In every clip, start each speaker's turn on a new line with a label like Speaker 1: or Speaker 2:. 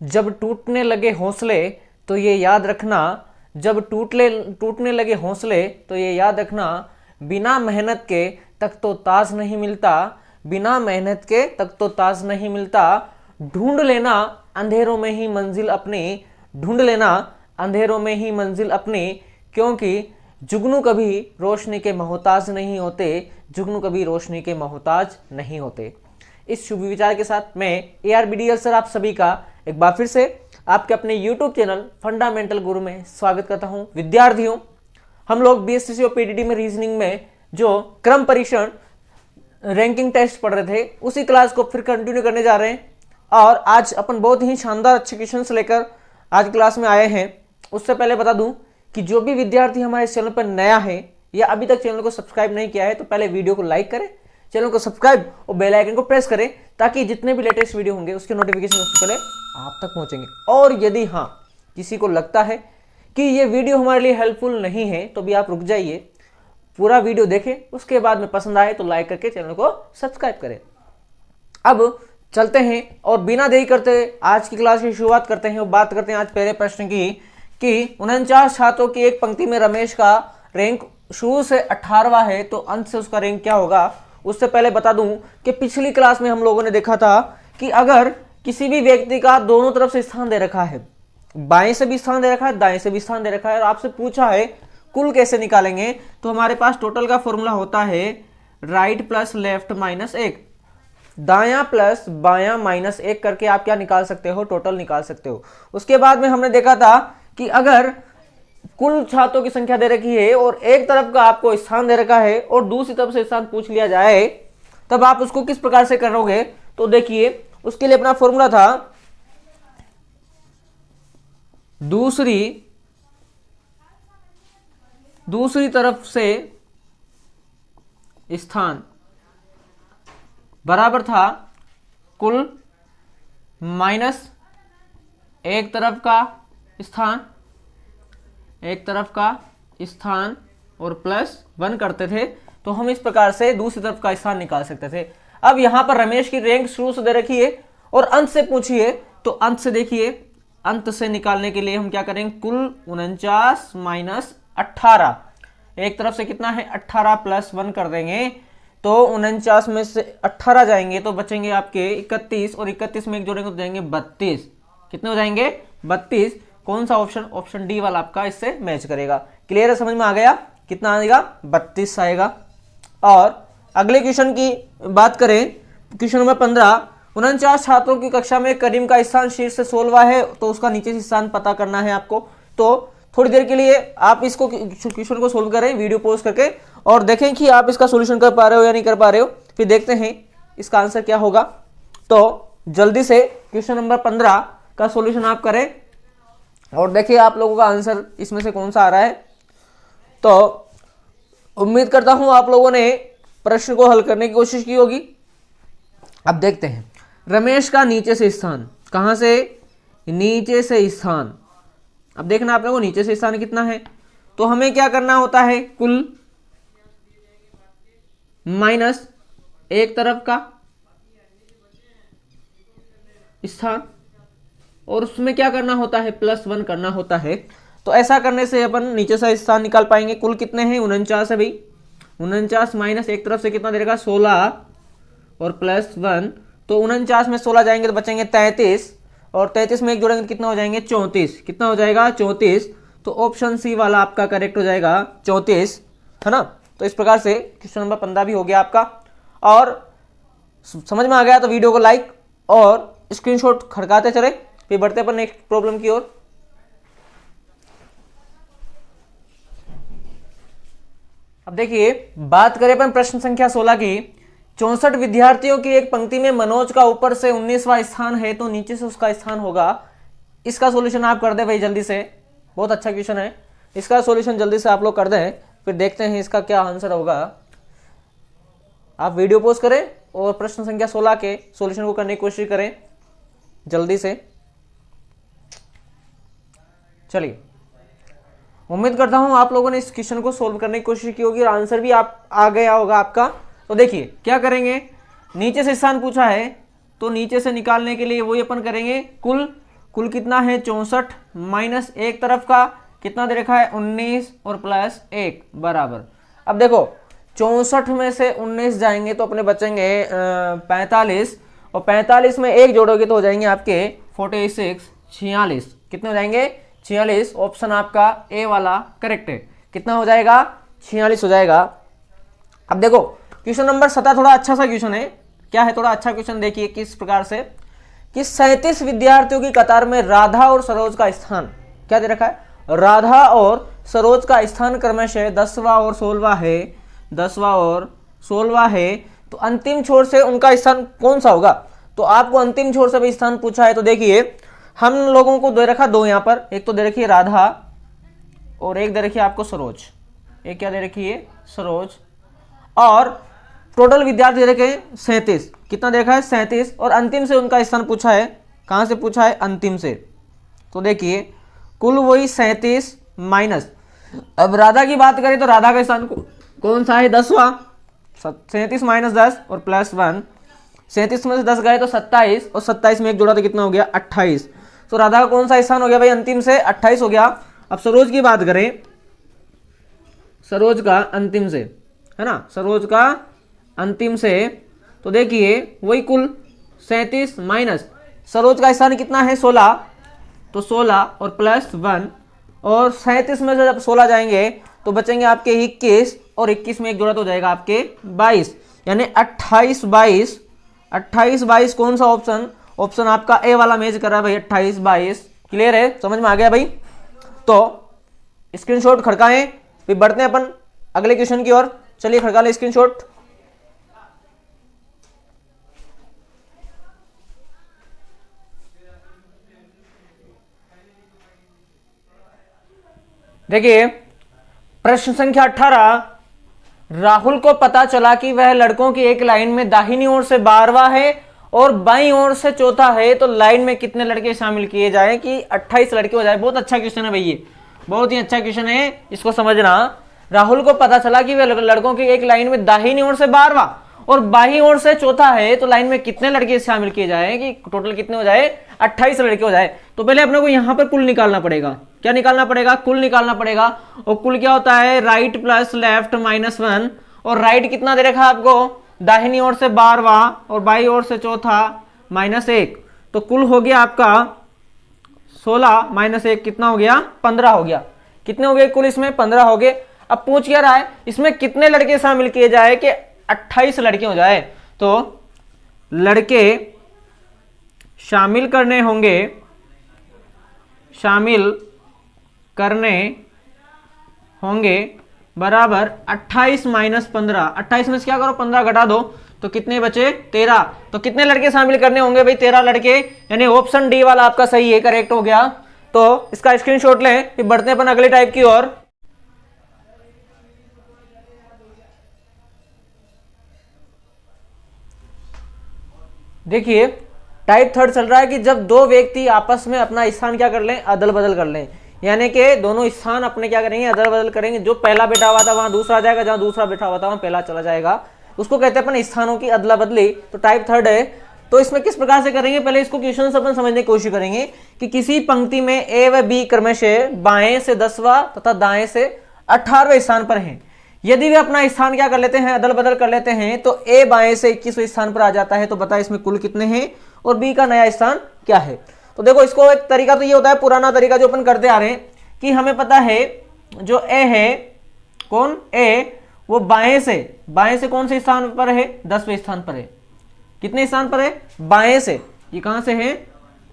Speaker 1: जब टूटने लगे हौसले तो ये याद रखना, जब टूटने लगे हौसले तो ये याद रखना, बिना मेहनत के तक तो ताज नहीं मिलता, बिना मेहनत के तक तो ताज नहीं मिलता, ढूंढ लेना अंधेरों में ही मंजिल अपनी, ढूंढ लेना अंधेरों में ही मंजिल अपनी, क्योंकि जुगनू कभी रोशनी के मोहताज नहीं होते, जुगनू कभी रोशनी के मोहताज नहीं होते। इस शुभ विचार के साथ मैं ARBDL सर आप सभी का एक बार फिर से आपके अपने YouTube चैनल फंडामेंटल गुरु में स्वागत करता हूं। विद्यार्थियों, हम लोग BSTC और PTT में रीजनिंग में जो क्रम परीक्षण रैंकिंग टेस्ट पढ़ रहे थे उसी क्लास को फिर कंटिन्यू करने जा रहे हैं और आज अपन बहुत ही शानदार अच्छे क्वेश्चंस लेकर आज क्लास में आए हैं। उससे पहले बता दूं कि जो भी विद्यार्थी हमारे चैनल पर नया है या अभी तक चैनल को सब्सक्राइब नहीं किया है तो पहले वीडियो को लाइक करें, चैनल को सब्सक्राइब और बेल आइकन को प्रेस करें ताकि जितने भी लेटेस्ट वीडियो होंगे उसके नोटिफिकेशन सबसे पहले आप तक पहुंचेंगे। और यदि हाँ किसी को लगता है कि ये वीडियो हमारे लिए हेल्पफुल नहीं है तो भी आप रुक जाइए, पूरा वीडियो देखें, उसके बाद में पसंद आए तो लाइक करके चैनल को सब्सक्राइब करें। अब चलते हैं और बिना देरी करते आज की क्लास की शुरुआत करते हैं और बात करते हैं आज पहले प्रश्न की कि 49 छात्रों की एक पंक्ति में रमेश का रैंक शुरू से 18वां है तो अंत से उसका रैंक क्या होगा। उससे पहले बता दूं कि पिछली क्लास में हम लोगों ने देखा था कि अगर किसी भी व्यक्ति का दोनों तरफ से स्थान दे रखा है, बाएं से भी स्थान दे रखा है, दाएं से भी स्थान दे रखा है और आपसे पूछा है कुल कैसे निकालेंगे, तो हमारे पास टोटल का फॉर्मूला होता है राइट प्लस लेफ्ट माइनस 1, दायां प्लस बायां माइनस 1 करके आप क्या निकाल सकते हो, टोटल निकाल सकते हो। उसके बाद में हमने देखा था कि अगर कुल छात्रों की संख्या दे रखी है और एक तरफ का आपको स्थान दे रखा है और दूसरी तरफ से स्थान पूछ लिया जाए तब आप उसको किस प्रकार से करोगे। तो देखिए उसके लिए अपना फॉर्मूला था दूसरी तरफ से स्थान बराबर था कुल माइनस एक तरफ का स्थान और प्लस 1 करते थे तो हम इस प्रकार से दूसरी तरफ का स्थान निकाल सकते थे। अब यहां पर रमेश की रैंक शुरू से दे रखी है और अंत से पूछिए तो अंत से देखिए, अंत से निकालने के लिए हम क्या करेंगे, कुल 49 माइनस 18, एक तरफ से कितना है 18 प्लस 1 कर देंगे तो 49 में से 18 जाएंगे तो बचेंगे आपके 31 और 31 में एक जोड़ेंगे तो जाएंगे 32। कितने हो जाएंगे 32। कौन सा ऑप्शन, ऑप्शन डी वाला आपका इससे मैच करेगा। क्लियर है, समझ में आ गया, कितना आएगा 32 आएगा। और अगले क्वेश्चन की बात करें, क्वेश्चन नंबर 15, 49 छात्रों की कक्षा में करीम का स्थान शीर्ष से 16वां है तो उसका नीचे से स्थान पता करना है आपको। तो थोड़ी देर के लिए आप इसको क्वेश्चन को सोल्व करें वीडियो पॉज करके और देखें कि आप इसका सोल्यूशन कर पा रहे हो या नहीं कर पा रहे हो, फिर देखते हैं इसका आंसर क्या होगा। तो जल्दी से क्वेश्चन नंबर 15 का सोल्यूशन आप करें और देखिए आप लोगों का आंसर इसमें से कौन सा आ रहा है। तो उम्मीद करता हूं आप लोगों ने प्रश्न को हल करने की कोशिश की होगी। अब देखते हैं रमेश का नीचे से स्थान, कहां से, नीचे से स्थान। अब देखना आप लोगों को नीचे से स्थान कितना है तो हमें क्या करना होता है, कुल माइनस एक तरफ का स्थान और उसमें क्या करना होता है, प्लस 1 करना होता है। तो ऐसा करने से अपन नीचे से स्थान निकाल पाएंगे। कुल कितने हैं 49 है भाई, 49 माइनस एक तरफ से कितना दे रखा 16 और प्लस 1, तो 49 में 16 जाएंगे तो बचेंगे 33 और 33 में एक जोड़ेंगे तो कितना हो जाएंगे 34। कितना हो जाएगा 34। तो ऑप्शन सी वाला आपका करेक्ट हो जाएगा 34, है ना। तो इस प्रकार से क्वेश्चन नंबर 15 भी हो गया आपका। और समझ में आ गया तो वीडियो को लाइक और स्क्रीनशॉट खड़काते चले, फिर बढ़ते पर नेक्स्ट प्रॉब्लम की ओर। अब देखिए बात करें अपन प्रश्न संख्या 16 की, 64 विद्यार्थियों की एक पंक्ति में मनोज का ऊपर से 19वां स्थान है तो नीचे से उसका स्थान होगा। इसका सॉल्यूशन आप कर दे भाई जल्दी से, बहुत अच्छा क्वेश्चन है, इसका सॉल्यूशन जल्दी से आप लोग कर दें, फिर देखते हैं इसका क्या आंसर होगा। आप वीडियो पॉज करें और प्रश्न संख्या 16 के सॉल्यूशन को करने की कोशिश करें जल्दी से। चलिए उम्मीद करता हूं आप लोगों ने इस क्वेश्चन को सोल्व करने की कोशिश की होगी और आंसर भी आप आ गया होगा आपका। तो देखिए क्या करेंगे, नीचे से स्थान पूछा है तो नीचे से निकालने के लिए वही अपन करेंगे, कुल कितना है 64 माइनस एक तरफ का कितना दे रखा है 19 और प्लस 1 बराबर। अब देखो 64 में से 19 जाएंगे तो अपने बचेंगे 45 और 45 में एक जोड़ोगे तो हो जाएंगे आपके 46 46 कितने हो जाएंगे 46। ऑप्शन आपका ए वाला करेक्ट है। कितना हो जाएगा 46 हो जाएगा। अब देखो क्वेश्चन नंबर 17 थोड़ा अच्छा सा क्वेश्चन है। क्या है थोड़ा अच्छा क्वेश्चन देखिए किस प्रकार से कि 37 विद्यार्थियों की कतार में राधा और सरोज का स्थान क्या दे रखा है, राधा और सरोज का स्थान क्रमशः 10वां और 16वां है, 10वां और 16वां है, तो अंतिम छोर से उनका स्थान कौन सा होगा। तो आपको अंतिम छोर से भी स्थान पूछा है तो देखिए हम लोगों को दे रखा दो यहाँ पर, एक तो दे रखी है राधा और एक दे रखी है आपको सरोज, एक क्या दे रखी है सरोज, और टोटल विद्यार्थी दे रखे 37, कितना देखा है 37 और अंतिम से उनका स्थान पूछा है। कहां से पूछा है अंतिम से, तो देखिए कुल वही 37 माइनस, अब राधा की बात करें तो राधा का स्थान कौन सा है 10वां, 37 माइनस 10 और प्लस 1, 37 में से 10 गए तो 27 और 27 में एक जोड़ा तो कितना हो गया 28। तो राधा का कौन सा स्थान हो गया भाई अंतिम से 28 हो गया। अब सरोज की बात करें, सरोज का अंतिम से है ना, सरोज का अंतिम से तो देखिए वही कुल 37 माइनस सरोज का स्थान कितना है 16, तो 16 और प्लस 1 और 37 में से जब 16 जाएंगे तो बचेंगे आपके 21 और 21 में एक जोड़ा तो हो जाएगा आपके 22, यानी 28 22 28 22 कौन सा ऑप्शन, ऑप्शन आपका ए वाला मैच कर रहा है भाई 28 22। क्लियर है, समझ में आ गया भाई। तो स्क्रीनशॉट खड़काएं, फिर बढ़ते हैं अपन अगले क्वेश्चन की ओर। चलिए खड़का ले स्क्रीनशॉट। देखिए प्रश्न संख्या 18, राहुल को पता चला कि वह लड़कों की एक लाइन में दाहिनी ओर से 12वां है और बाईं ओर से चौथा है, तो लाइन में कितने लड़के शामिल किए जाए कि 28 लड़के हो जाए। बहुत अच्छा क्वेश्चन है भाई, ये बहुत ही अच्छा क्वेश्चन है, इसको समझना। राहुल को पता चला कि वह लड़कों की एक लाइन में दाहिनी ओर से 12वां और बाईं ओर से चौथा है, तो लाइन में कितने लड़के शामिल किए जाए कि टोटल कितने हो जाए 28 लड़के हो जाए। तो पहले अपने को यहां पर कुल निकालना पड़ेगा। क्या निकालना पड़ेगा, कुल निकालना पड़ेगा। और कुल क्या होता है राइट प्लस लेफ्ट माइनस 1, और राइट कितना दे रखा है आपको दाहिनी ओर से 12वां और बाईं ओर से चौथा माइनस 1, तो कुल हो गया आपका 16 माइनस 1 कितना हो गया 15 हो गया। कितने हो गए कुल इसमें 15 हो गए। अब पूछ क्या रहा है इसमें कितने लड़के शामिल किए जाए कि 28 लड़के हो जाए। तो लड़के शामिल करने होंगे, शामिल करने होंगे बराबर 28 माइनस 15। 28 में से क्या करो 15 घटा दो तो कितने बचे 13। तो कितने लड़के शामिल करने होंगे भाई 13 लड़के, यानी ऑप्शन डी वाला आपका सही है, करेक्ट हो गया। तो इसका स्क्रीनशॉट लें, फिर बढ़ते हैं अपन अगले टाइप की ओर। देखिए टाइप थर्ड चल रहा है कि जब दो व्यक्ति आपस में अपना स्थान क्या कर लें अदल बदल कर लें, यानी कि दोनों स्थान अपने क्या करेंगे अदल बदल करेंगे। जो पहला बैठा हुआ था वहां दूसरा आ जाएगा, जहां दूसरा बैठा हुआ था वहां पहला चला जाएगा, उसको कहते हैं अपन स्थानों की अदला बदली। तो टाइप थर्ड है। तो इसमें किस प्रकार से करेंगे, पहले इसको क्वेश्चन अपन समझने की कोशिश करेंगे कि किसी पंक्ति में ए व बी क्रमशः बाएं से 10वां तथा दाएं से 18वें स्थान पर है। यदि वे अपना स्थान क्या कर लेते हैं अदल बदल कर लेते हैं तो ए बाएं से 21वें स्थान पर आ जाता है। तो बता इसमें कुल कितने हैं और बी का नया स्थान क्या है। तो देखो इसको एक तरीका तो ये होता है पुराना तरीका जो अपन करते आ रहे हैं कि हमें पता है जो ए है कौन ए, वो बाएं से कौन से स्थान पर है 10वें स्थान पर है। कितने स्थान पर है बाएं से, ये कहां से है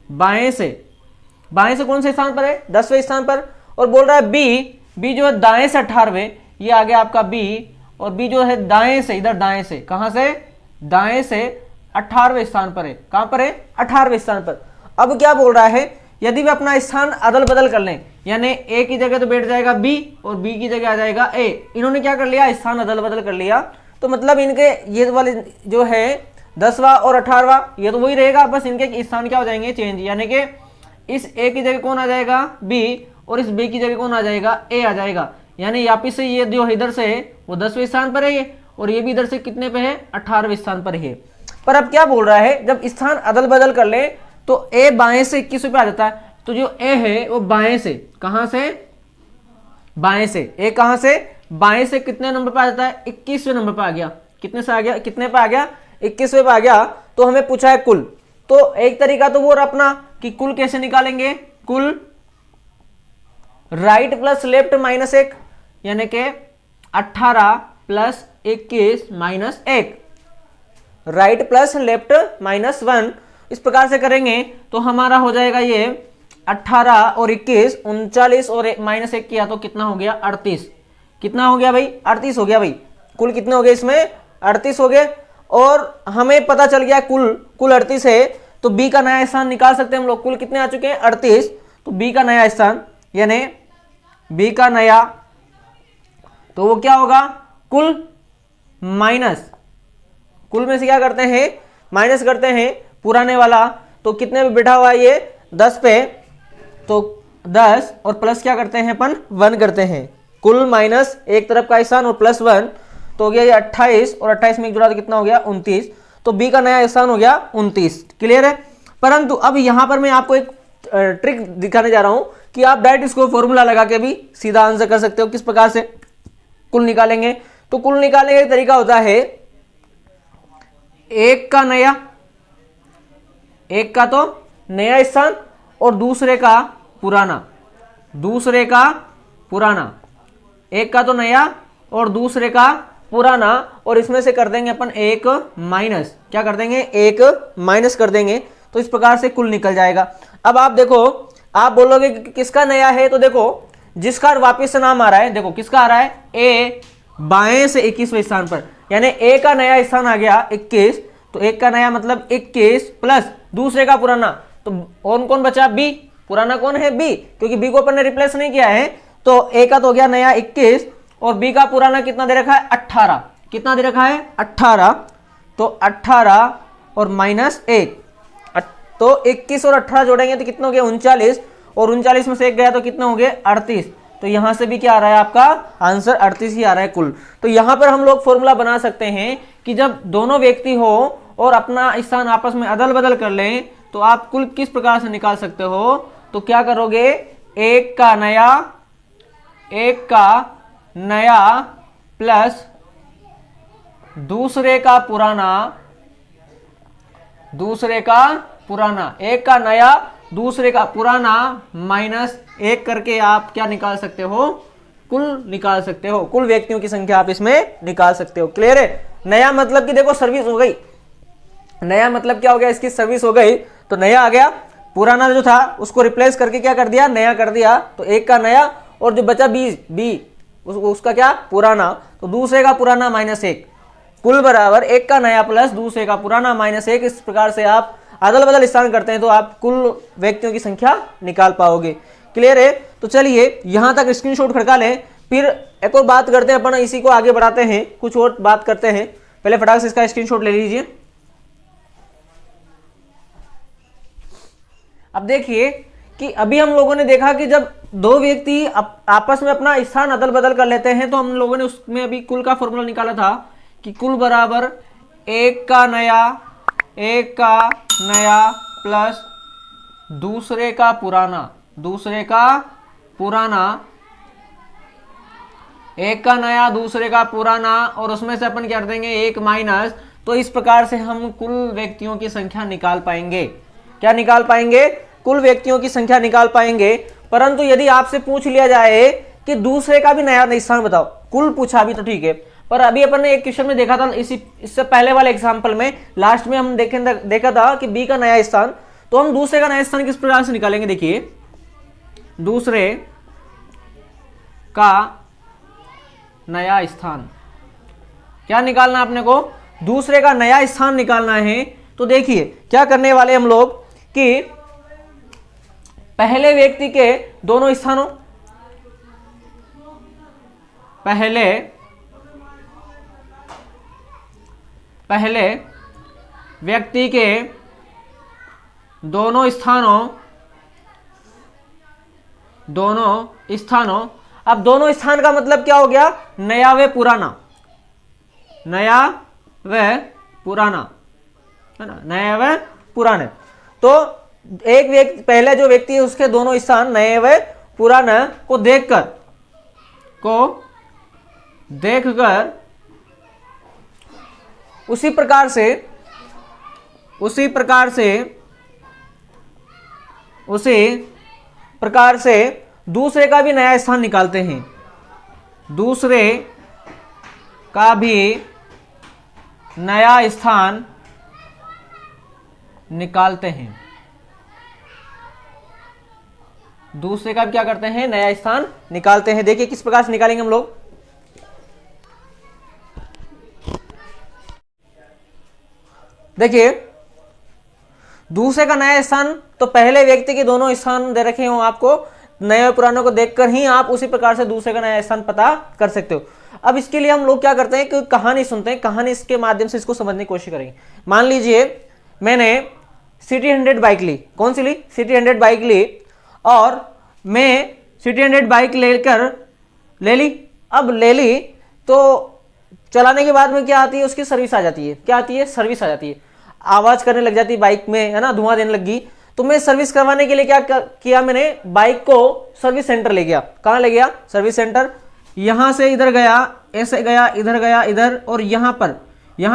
Speaker 1: बाएं से कौन से स्थान पर है 10वें स्थान पर। और बोल रहा है बी जो है दाएं से 18वें, ये आ गया आपका बी, और बी जो है दाएं से, इधर दाएं से कहां से दाएं से 18वें स्थान पर है। कहां पर है 18वें स्थान पर। अब क्या बोल रहा है यदि वे अपना स्थान अदल बदल कर लें, यानी ए की जगह तो बैठ जाएगा बी और बी की जगह आ जाएगा ए, इन्होंने क्या कर लिया स्थान अदल बदल कर लिया। तो मतलब इनके ये वाले जो है 10वां और 18वां ये तो वही रहेगा, बस इनके स्थान क्या हो जाएंगे चेंज, यानी कि इस ए की जगह कौन आ जाएगा बी और इस बी की जगह कौन आ जाएगा ए आ जाएगा। यानी वापिस से ये जो इधर से है वो 10वें स्थान पर है ये, और ये भी इधर से कितने पे है 18वें स्थान पर है। पर अब क्या बोल रहा है जब स्थान अदल बदल कर ले तो ए बाएं से 21वें पे आ जाता है, तो जो ए है वो बाएं से, कहां से, बाएं से, ए कहां से, बाएं से कितने नंबर पे आ जाता है, 21वें नंबर पे आ गया। कितने से आ गया, कितने पे आ गया, 21वें पे आ गया। तो हमें पूछा है कुल, तो एक तरीका तो वो अपना कि कुल कैसे निकालेंगे, कुल राइट प्लस लेफ्ट माइनस 1, यानी कि 18 plus 21 minus 1, right plus left minus 1, इस प्रकार से करेंगे तो हमारा हो जाएगा ये 18 और 21, 39 और माइनस 1 किया तो कितना हो गया, 38। कितना हो गया भाई, 38 हो गया भाई। कुल कितने हो गए इसमें, 38 हो गए। और हमें पता चल गया कुल 38 है, तो बी का नया स्थान निकाल सकते हैं हम लोग। कुल कितने आ चुके हैं, 38, तो बी का नया स्थान, यानी बी का नया, तो वो क्या होगा, कुल माइनस, कुल में से क्या करते हैं, माइनस करते हैं पुराने वाला, तो कितने पे बैठा हुआ है ये, 10 पे, तो 10 और प्लस क्या करते हैं अपन, 1 करते हैं। कुल माइनस एक तरफ का स्थान और प्लस 1, तो हो गया ये 28, और 28 में एक जुड़ा तो कितना हो गया, 29, तो बी का नया स्थान हो गया 29। क्लियर है। परंतु अब यहां पर मैं आपको एक ट्रिक दिखाने जा रहा हूं कि आप डायरेक्ट इसको फॉर्मूला लगा के भी सीधा आंसर कर सकते हो। किस प्रकार से कुल निकालेंगे, तो कुल निकालने का एक तरीका होता है, एक का नया, एक का तो नया स्थान और दूसरे का पुराना, दूसरे का पुराना, एक का तो नया और दूसरे का पुराना, और इसमें से कर देंगे अपन एक माइनस, क्या कर देंगे, एक माइनस कर देंगे, तो इस प्रकार से कुल निकल जाएगा। अब आप देखो, आप बोलोगे कि किसका नया है, तो देखो जिसका वापिस से नाम आ रहा है, देखो किसका आ रहा है, ए बाएं से 21वें स्थान पर, यानी ए का नया स्थान आ गया 21, तो एक का नया मतलब 21 प्लस दूसरे का पुराना, तो कौन कौन बचा, बी, पुराना कौन है, बी, क्योंकि बी को अपन ने रिप्लेस नहीं किया है, तो ए का तो हो गया नया 21 और बी का पुराना कितना दे रखा है, 18, कितना दे रखा है, 18, तो 18 और माइनस 1, तो 21 और 18 जोड़ेंगे तो कितना हो गया, 39, और 39 में से एक गया तो कितना हो गया, 38, तो यहां से भी क्या आ रहा है, आपका आंसर 38 ही आ रहा है कुल। तो यहां पर हम लोग फॉर्मूला बना सकते हैं कि जब दोनों व्यक्ति हो और अपना स्थान आपस में अदल बदल कर लें, तो आप कुल किस प्रकार से निकाल सकते हो, तो क्या करोगे, एक का नया प्लस दूसरे का पुराना, एक का नया दूसरे का पुराना माइनस 1 करके आप क्या निकाल सकते हो, कुल निकाल सकते हो, कुल व्यक्तियों की संख्या आप इसमें निकाल सकते हो। क्लियर है। नया मतलब कि देखो सर्विस हो गई, नया मतलब क्या हो गया, इसकी सर्विस हो गई, तो नया आ गया, पुराना जो था उसको रिप्लेस करके क्या कर दिया, नया कर दिया, तो एक का नया और जो बचा बी उसका क्या, पुराना, तो दूसरे का पुराना माइनस 1, कुल बराबर एक का नया प्लस दूसरे का पुराना माइनस 1। इस प्रकार से आप अदल बदल स्थान करते हैं तो आप कुल व्यक्तियों की संख्या निकाल पाओगे। क्लियर है। तो चलिए यहां तक स्क्रीनशॉट खड़का लें, फिर एक और बात करते हैं अपन, इसी को आगे बढ़ाते हैं, कुछ और बात करते हैं। पहले फटाक से इसका स्क्रीनशॉट ले लीजिए। अब देखिए कि अभी हम लोगों ने देखा कि जब दो व्यक्ति आपस में अपना स्थान अदल बदल कर लेते हैं तो हम लोगों ने उसमें अभी कुल का फॉर्मूला निकाला था कि कुल बराबर एक का नया प्लस दूसरे का पुराना, एक का नया दूसरे का पुराना, और उसमें से अपन क्या कर देंगे, एक माइनस। तो इस प्रकार से हम कुल व्यक्तियों की संख्या निकाल पाएंगे। क्या निकाल पाएंगे? कुल व्यक्तियों की संख्या निकाल पाएंगे। परंतु यदि आपसे पूछ लिया जाए कि दूसरे का भी नया स्थान बताओ, कुल पूछा भी तो ठीक है, पर अभी अपन ने एक क्वेश्चन में देखा था, इससे पहले वाले एग्जांपल में लास्ट में हम देखा था कि बी का नया स्थान, तो हम दूसरे का नया स्थान किस प्रकार से निकालेंगे? देखिए, दूसरे का नया स्थान क्या निकालना अपने को? दूसरे का नया स्थान निकालना है। तो देखिए क्या करने वाले हम लोग कि पहले व्यक्ति के दोनों स्थानों, पहले व्यक्ति के दोनों स्थानों, अब दोनों स्थान का मतलब क्या हो गया? नया व पुराना, है ना, नया व पुराने। तो एक व्यक्ति, पहले जो व्यक्ति है उसके दोनों स्थान नए व पुराने को देखकर उसी प्रकार से दूसरे का भी नया स्थान निकालते हैं। दूसरे का भी नया स्थान निकालते हैं। दूसरे का भी क्या करते हैं, नया स्थान निकालते हैं। देखिए किस प्रकार से निकालेंगे हम लोग। देखिए दूसरे का नया स्थान, तो पहले व्यक्ति के दोनों स्थान दे रखे हो आपको, नए और पुराने को देखकर ही आप उसी प्रकार से दूसरे का नया स्थान पता कर सकते हो। अब इसके लिए हम लोग क्या करते हैं कि कहानी सुनते हैं, कहानी इसके माध्यम से इसको समझने की कोशिश करेंगे। मान लीजिए मैंने सिटी 100 बाइक ली, कौन सी ली, सिटी 100 बाइक ली, और मैं सिटी 100 बाइक ले ली। अब ले ली तो चलाने के बाद में क्या आती है, उसकी सर्विस आ जाती है। क्या आती है, सर्विस आ जाती है। आवाज करने लग जाती है बाइक में, है ना, धुआं देने लगी। तो मैं सर्विस करवाने के लिए क्या किया, मैंने बाइक को सर्विस सेंटर ले गया। कहाँ ले गया, सर्विस सेंटर। यहां से इधर गया, ऐसे गया, इधर गया, इधर, और यहां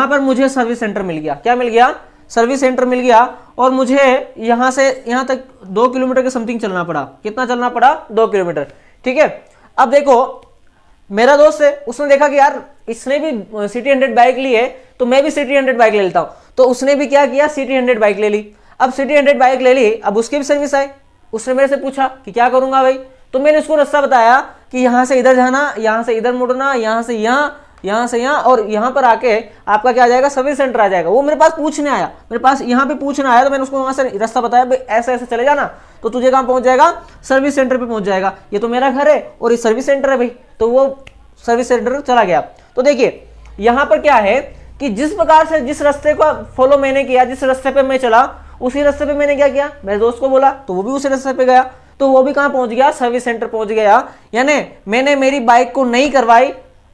Speaker 1: पर मुझे सर्विस सेंटर मिल गया। क्या मिल गया, सर्विस सेंटर मिल गया। और मुझे यहां से यहां तक 2 किलोमीटर के समथिंग चलना पड़ा। कितना चलना पड़ा, 2 किलोमीटर। ठीक है। अब देखो मेरा दोस्त है, उसने देखा कि यार इसने भी सिटी 100 बाइक ली है, तो मैं भी सिटी 100 बाइक ले लेता हूं। तो उसने भी क्या किया, सिटी 100 बाइक ले ली। अब सिटी 100 बाइक ले ली, अब उसकी भी सर्विस आई। उसने मेरे से पूछा कि क्या करूंगा भाई, तो मैंने उसको रास्ता बताया कि यहां से इधर जाना, यहां से इधर मुड़ना, यहां से यहां, और यहां पर आके आपका क्या आ जाएगा, सर्विस सेंटर आ जाएगा। वो मेरे पास पूछने आया, मेरे पास यहां पे पूछने आया, तो मैंने उसको वहां से रास्ता बताया, भाई ऐसे ऐसे चले जाना, तो तुझे कहां पहुंच जाएगा, सर्विस सेंटर पे पहुंच जाएगा। ये तो मेरा घर है और ये सर्विस सेंटर है भाई। तो वो सर्विस सेंटर चला गया। तो देखिए यहां पर क्या है कि जिस प्रकार से जिस रास्ते को फॉलो मैंने किया, जिस रास्ते पे मैं चला, उसी रास्ते पे मैंने क्या किया, मेरे दोस्त को बोला, तो वो भी उसी रास्ते पे गया, तो वो भी कहां पहुंच गया, सर्विस सेंटर पहुंच गया। यानी मैंने मेरी बाइक को नहीं करवाई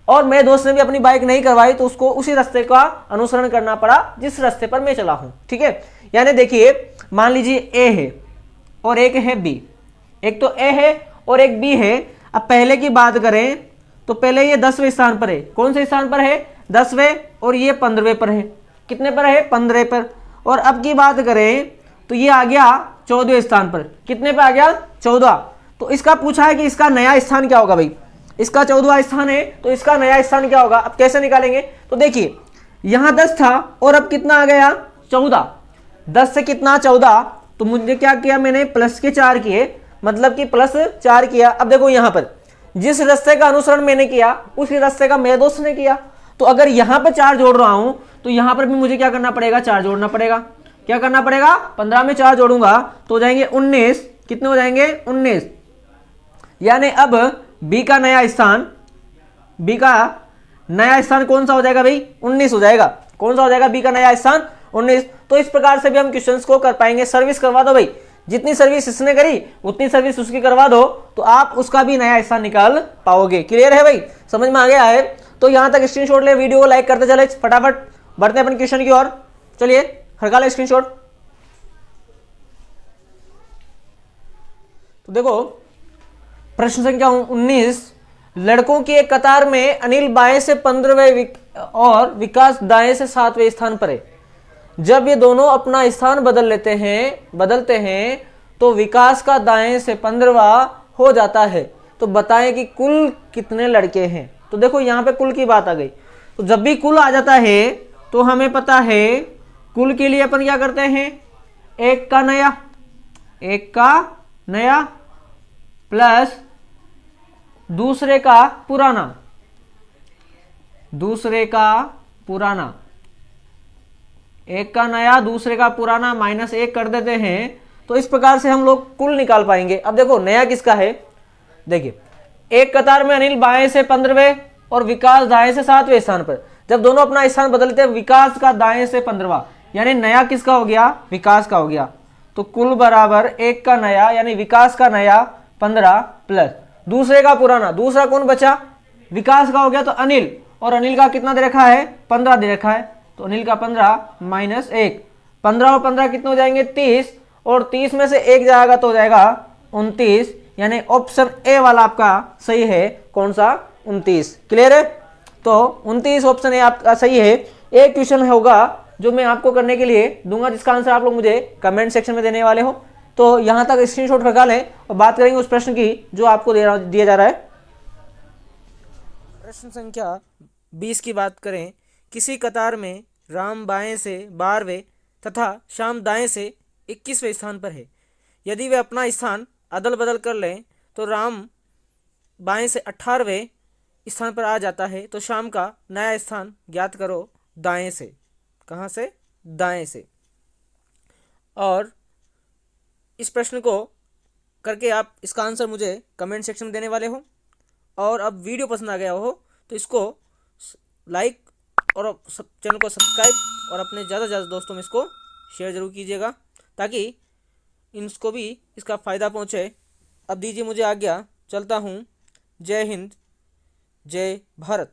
Speaker 1: और मेरे दोस्त ने भी अपनी बाइक नहीं करवाई, तो उसको उसी रास्ते का अनुसरण करना पड़ा जिस रास्ते पर मैं चला हूं। ठीक है। यानी देखिए मान लीजिए ए है और एक है बी, एक तो ए है और एक बी है। अब पहले की बात करें तो पहले ये 10वें स्थान पर है। कौन से स्थान पर है, 10वें, और ये 15वें पर है। कितने पर है, 15 पर। और अब की बात करें तो ये आ गया 14वें स्थान पर। कितने पे आ गया, 14। तो इसका पूछा है कि इसका नया स्थान क्या होगा भाई, इसका 14वां स्थान है, तो इसका नया स्थान क्या होगा। अब कैसे निकालेंगे, तो देखिए यहां 10 था और अब कितना आ गया, 14। 10 से कितना, 14। तो मुझे क्या किया, मैंने प्लस के 4 किए, मतलब कि प्लस 4 किया। अब देखो यहां पर जिस रास्ते का अनुसरण मैंने किया उसी रास्ते का मेरे दोस्त ने किया। तो अगर यहां पर 4 जोड़ रहा हूं तो यहां पर भी मुझे क्या करना पड़ेगा, 4 जोड़ना पड़ेगा। क्या करना पड़ेगा, 15 में 4 जोड़ूंगा तो हो जाएंगे 19। कितने हो जाएंगे, 19। यानी अब बी का नया स्थान, बी का नया स्थान कौन सा हो जाएगा भाई, 19 हो जाएगा। कौन सा हो जाएगा, बी का नया स्थान 19। तो इस प्रकार से भी हम क्वेश्चंस को कर पाएंगे। सर्विस करवा दो भाई, जितनी सर्विस इसने करी उतनी सर्विस उसकी करवा दो, तो आप उसका भी नया स्थान निकाल पाओगे। क्लियर है भाई, समझ में आ गया है। तो यहां तक स्क्रीनशॉट ले, वीडियो को लाइक करते चले, फटाफट बढ़ते हैं अपन क्वेश्चन की ओर। चलिए खड़का ले स्क्रीनशॉट। तो देखो प्रश्न संख्या 19, लड़कों की एक कतार में अनिल बाएं से 15वें और विकास दाएं से 7वें स्थान पर है। जब ये दोनों अपना स्थान बदलते हैं तो विकास का दाएं से 15वां हो जाता है। तो बताएं कि कुल कितने लड़के हैं। तो देखो यहां पे कुल की बात आ गई। तो जब भी कुल आ जाता है तो हमें पता है कुल के लिए अपन क्या करते हैं, एक का नया प्लस दूसरे का पुराना, एक का नया दूसरे का पुराना माइनस 1 कर देते हैं। तो इस प्रकार से हम लोग कुल निकाल पाएंगे। अब देखो नया किसका है, देखिए एक कतार में अनिल बाएं से 15वें और विकास दाएं से 7वें स्थान पर। जब दोनों अपना स्थान बदलते हैं, विकास का दाएं से 15वां, यानी नया किसका हो गया, विकास का हो गया। तो कुल बराबर एक का नया यानी विकास का नया 15 प्लस दूसरे का पुराना, दूसरा कौन बचा, विकास का हो गया तो अनिल, और अनिल का कितना दे रखा है, 15 दे रखा है। तो अनिल का 15 माइनस 1, 15 और 15 कितने हो जाएंगे, 30, और 30 में से एक जाएगा तो हो जाएगा 29, यानी ऑप्शन ए वाला आपका सही है। कौन सा? 29। क्लियर है? तो 29 ऑप्शन ए आपका सही है। एक क्वेश्चन होगा जो मैं आपको करने के लिए दूंगा, जिसका आंसर आप लोग मुझे कमेंट सेक्शन में देने वाले हो। तो यहां तक स्क्रीनशॉट लगा लें और बात करेंगे उस प्रश्न की जो आपको दिया जा रहा है। प्रश्न संख्या 20 की बात करें। किसी कतार में राम बाएं से 12वें तथा श्याम दाएं से 21वें स्थान पर है। यदि वे अपना स्थान अदल बदल कर लें तो राम बाएं से 18वें स्थान पर आ जाता है, तो श्याम का नया स्थान ज्ञात करो दाएं से। कहाँ से? दाएं से। और इस प्रश्न को करके आप इसका आंसर मुझे कमेंट सेक्शन में देने वाले हो। और अब वीडियो पसंद आ गया हो तो इसको लाइक और चैनल को सब्सक्राइब और अपने ज़्यादा से ज़्यादा दोस्तों में इसको शेयर ज़रूर कीजिएगा, ताकि इनको भी इसका फ़ायदा पहुँचे। अब दीजिए मुझे आज्ञा, चलता हूँ। जय हिंद, जय भारत।